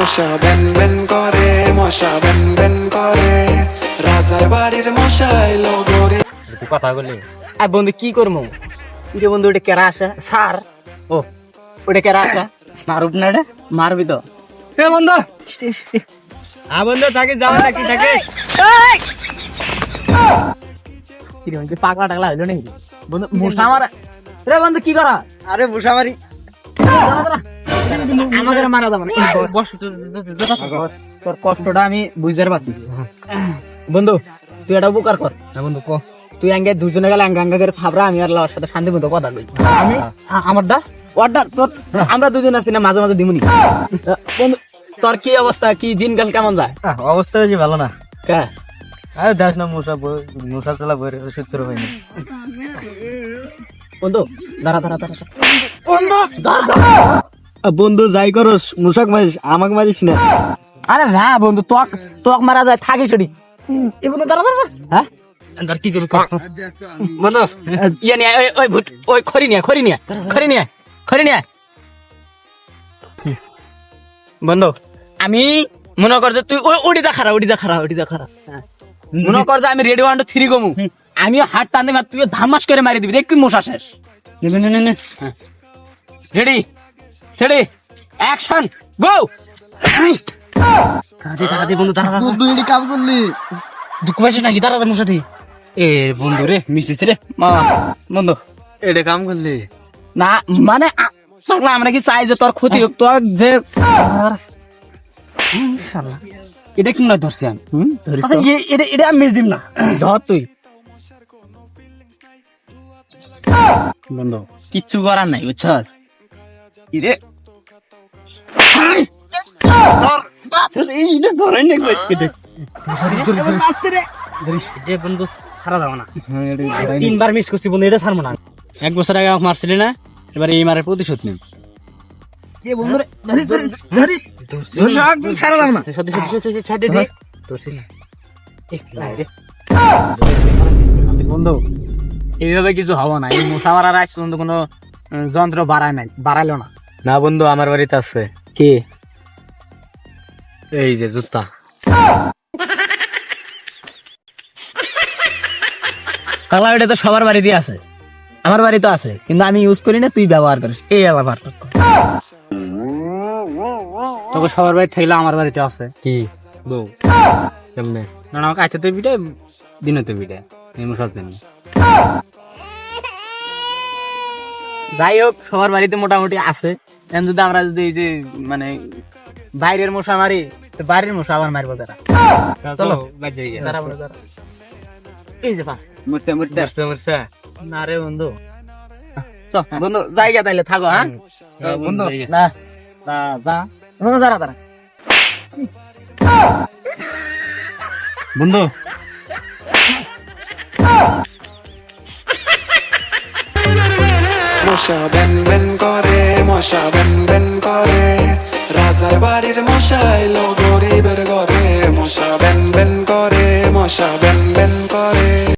মশা Ben Ben করে, মশা বেন বেন করে, রাজার বাড়ির মশা এলো গরি। কথা বলি আর বন্ধু কি করবো? যে বন্ধু ওটা কেরা আসা সার, ও ওটা কেরা আসা মারুব না, এটা মারবি তো বন্ধু। বন্ধু থাকে যাওয়া লাগছি থাকে পাগলা টাগলা হইলো নাকি বন্ধু? মশা মারা রে বন্ধু, কি করা? আরে বসা মারি আমাদের মারা যাবে না। তোর কষ্টটা আমি বুঝতে পারছি বন্ধু। তুই এটা উপকার কর। বন্ধু ক তুই আগে দুজনে গেলে আঙ্গা করে ফাবরা, আমি আর লাওয়ার সাথে শান্তি মতো কথা কই। আমি আমারটা ওরটা তোর, আমরা দুজন আছি না, মাঝে মাঝে দিমুনি। বন্ধু তোর কি অবস্থা, কি দিনকাল কেমন যায়? অবস্থা বেশি ভালো না। কে আরে দেখ না মশা চালা বই সূত্র হয়নি। বন্ধু দাঁড়া দাঁড়া দাঁড়া বন্ধু যাই করস মুসাক মারিস, আমাকে মারিস না। আরে না বন্ধু, তোক তোক মারা যায় থাকিস রে। এই বন্ধু দাঁড়া দাঁড়া, হ্যাঁ আর কি করবি বন্ধু? ইয়ে নিয়ে ওই ভুট, ওই খড়ি নিয়ে খড়ি নিয়ে খড়ি নিয়ে খড়ি নিয়ে। বন্ধু আমি মনে কর যে তুই ওই ওডিটা খারা ওডিটা খারা ওডিটা খারা, মনে কর যে আমি রেডি 1 2 3 গমু, আমি হাত টানতে মার, তুই ধামাস করে মারি দিবি, দেখ কি মশা শেষ। রেডি রেডি অ্যাকশন গো। বন্ধু বন্ধু এটি কাম করলি দুঃখ পাইছিস নাকি? তারা মোর সাথে এ বন্ধু রে মিশিস রে মা বন্ধু এটা কাম করলি না মানে পাগলা, আমরা কি চাই যে তোর ক্ষতি হোক, তোর যে এটা কি না ধরছি আমি ধরিস তো। এটা আমি মিস দিম না। ধর তুই, বন্ধু কিচ্ছু করার নাই বুঝছস। ইরে এইটা ধরে নে কইছ কেটে বন্ধু ছাড়া যাবে না। 3 বার মিস করছি বন্ধু, এটা ছাড়বো না। 1 বছর আগে আমাকে মারছিলি না, এবার এই মারের প্রতিশোধ নিন। এ বন্ধু রে ধরিস ধরিস ধরিস ধরিস একদম ছাড়া যাবে না। সত্যি সত্যি সত্যি ছাড়ে দে ধরছি না বন্ধু। এইভাবে কিছু হবে না, এই মশা মারার আজ পর্যন্ত কোনো যন্ত্র বাড়াইলো না। না বন্ধু আমার বাড়িতে আছে কি? এই যে জুতা। কালা এটা তো সবার বাড়িতে আছে, আমার বাড়িতে আছে, কিন্তু আমি ইউজ করি না, তুই ব্যবহার করিস, এই ব্যবহার কর। তোকে সবার বাড়ি থাকলে আমার বাড়িতে আছে কি বউ কেমনে? না আমাকে আচ্ছা তুই বিটে দিনে তুই বিটে মশার জন্য। যাই হোক সবার বাড়িতে মোটামুটি আছে। এখন যদি আমরা যদি এই যে মানে বাইরের মশা মারি, তো বাড়ির মশা আবার মারবো তারা। চলো দাঁড়া বলো, দাঁড়া। এই যে পাস মুরতে মুরতে মুরতে মুরতে না রে বন্ধু, চল বন্ধু জায়গা তাইলে থাকো। হ্যাঁ বন্ধু না না যা বন্ধু দাঁড়া দাঁড়া বন্ধু মশা বেন বেন করে, মশা বেন বেন করে, রাজার বাড়ির